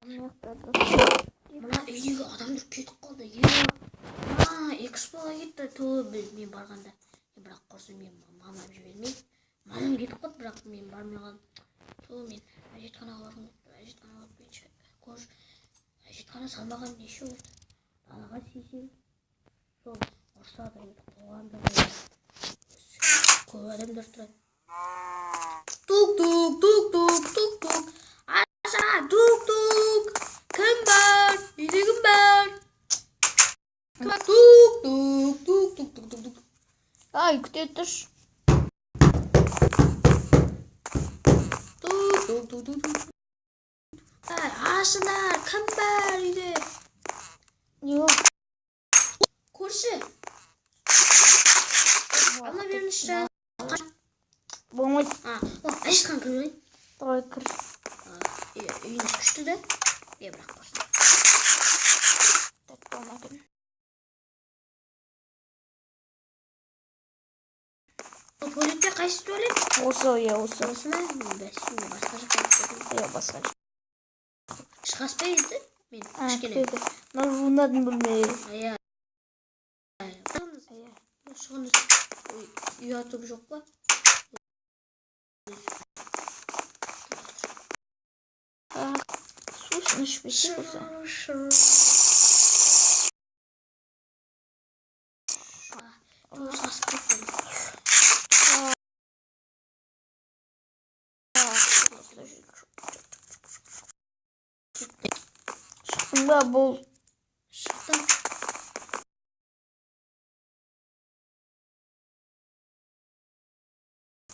Мына үйдегі адамдар кетіп қалды. Экспоға кетті. Мен барғанда. Бірақ құрсын мен мамам жібермей. Мамам кетіп қалды, бірақ мен бармай қалдым. Мен әжетханаға барғым келді. Әжетханаға барып көш. Әжетхана салмаған неше болды. Далаға сейсем. Сол ұрсады. Қоғанда көп адамдар тұрады. Тук-тук. Аша, тук-тук. Кім бар? Үйде кім бар? Тук-тук. Ай, күте тұрш. Тук. Ашыңдар, кім бар үйде? Yok. Көрші. Ала беріңізші. Болмайды. Әжетхан кірмей. Давай кір. Үйіне күшті де. Бірақ көрсін. Туалетте қайсы туалет? Осы, иә, осы. Осы ма? Басқа жаққа кетті. Иә, басқа жаққа. Шығаспайды мен кішкене. Мына жуынатын бөлме. Ая. Шығыңыз. Үй атып жоқ па? Сусын ішпесе болса. Сасып кеттім. Шықтың ба, бол. Шықтым.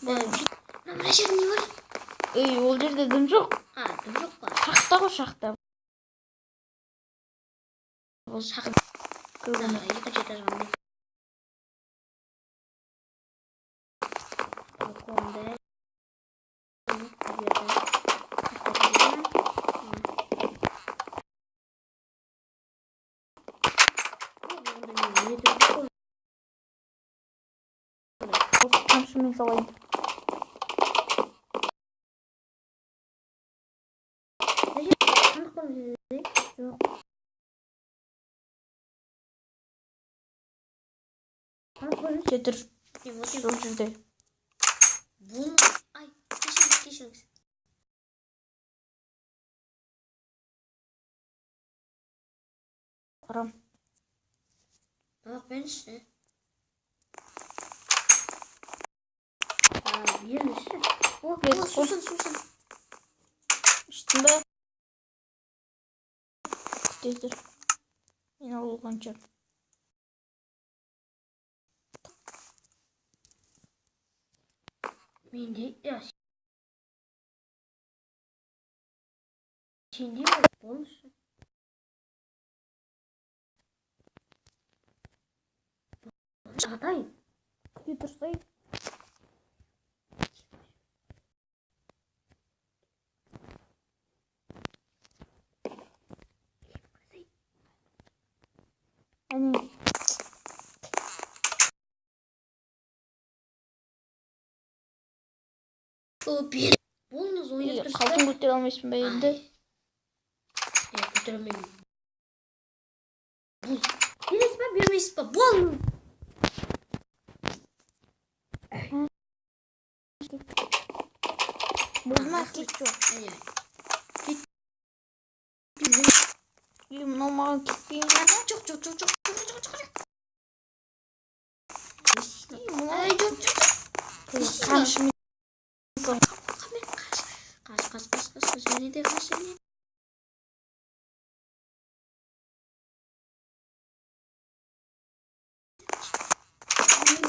Мына жерде не бар? Ол жерде дым жоқ. Дым жоқ па? Шақта ғой, шақта. Ол шақта. Екінші этажға мен. Қамшымен салайын. Кетір. Сол жерде. Ай, кешіріңіз. Қарам. Тамақ беріңізші. Беріңізші. Сусын. Іштің бе? Күте тұр. Мен алғанша. Менде, сенде болмышы. Жағдай. Күте тұрсай. Әне. Болыңыз ойнап тұрсыз ба? Қалтын көтер алмайсың ба енді? Көтер алмаймын. Бересіз ба, бермейсіз ба? Болыңыз. Болма, кет жоқ. Мынау маған кетпейін. Жоқ. Қамшымен. Қаш, және де қаш, және.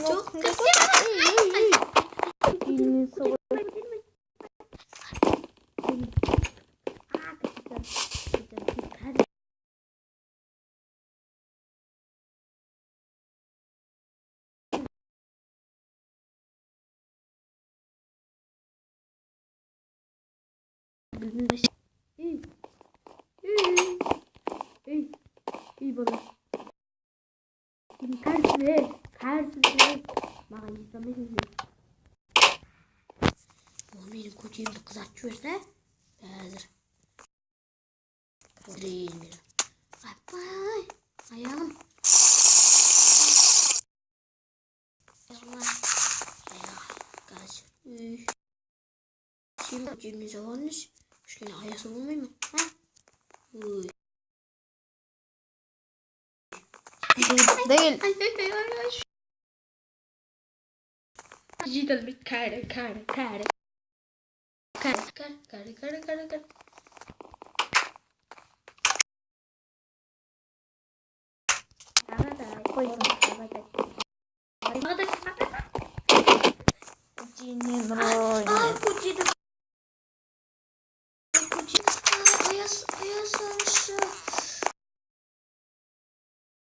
Жоқ, Ей бала. Кәрсіз. Маған естамайсың. Ол менің көтемді қызартып жіберді. Қазір. Orada yiyeyim bir. Ay. Ayağım. Gaz. Şimdi cebimize varmış. Şöyle ayası olmuyor mu? Ha? Uy. Değil. Ay. Cidden bir kare. Kare. Kucinin roy. Kucini. Ayas olmuş.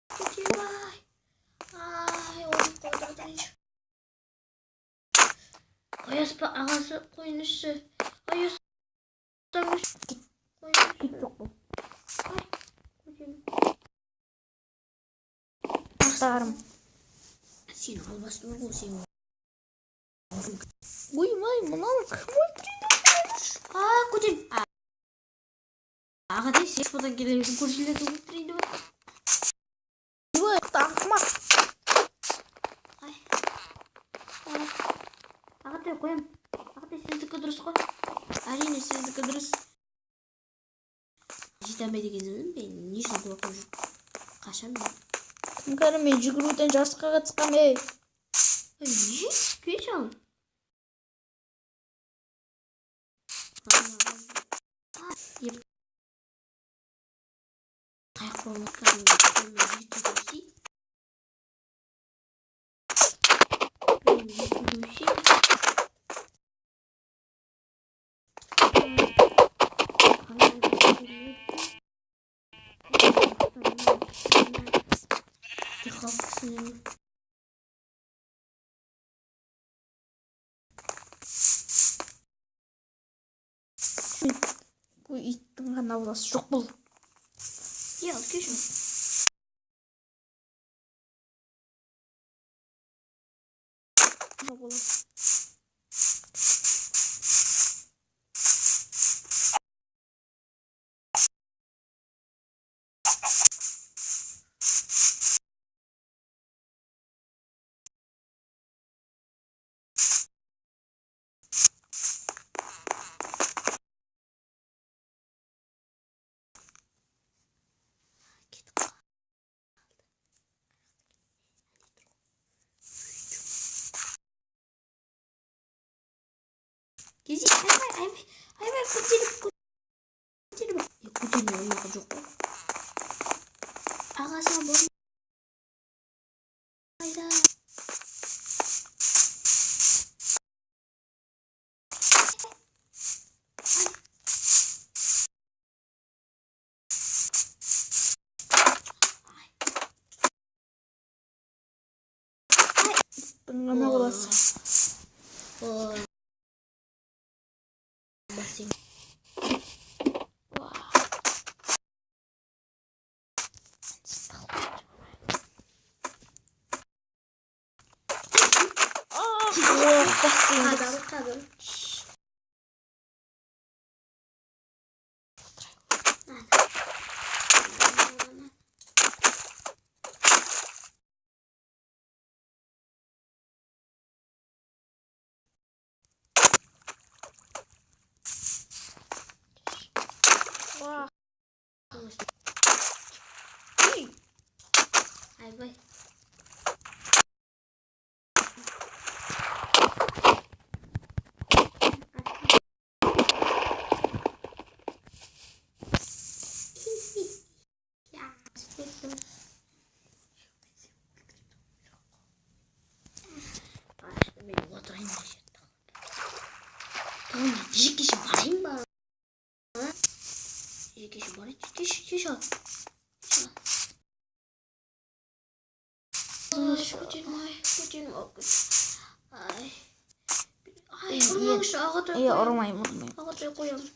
Kucini vay. Ay onu koydurdun. Ayas ağası koymuştu. Ayas olmuş. Git yok bu. Ay kucini. Aktarım. Seni albastır bu seni. Uyumayın lan. Kucini. Ağaday ses buradan geliyorsun. Kucini de kucini. Yok takmak. Ay. Ağaday koyayım. Ağaday sizi kıdırız koy. Arayın sizi kıdırız. Cidden beni gezdim ben. Niye şurada bakıyorum? Kaşam ya. Kımkarım mecburuten жарысқа қатысқам ей. Niye? Geç al. Yep. Ayak olmak lazım. Bu иттің ғана баласы жоқ бұл. Ya geç al. Жоқ бұл. Gezi. Ay kucini bak. Ya kucini yok yok. Ağasına bol. Hayda. İttің ғана баласы. Basayım. Бассейн. Kadın. Вау. Ay bay. Kişi varayım bana. Kişi var. Kişi al. Kucing. Ay. Ay, vurmamış ağaca İyi koyalım. ormayı vurmayın. Ağaca koyalım.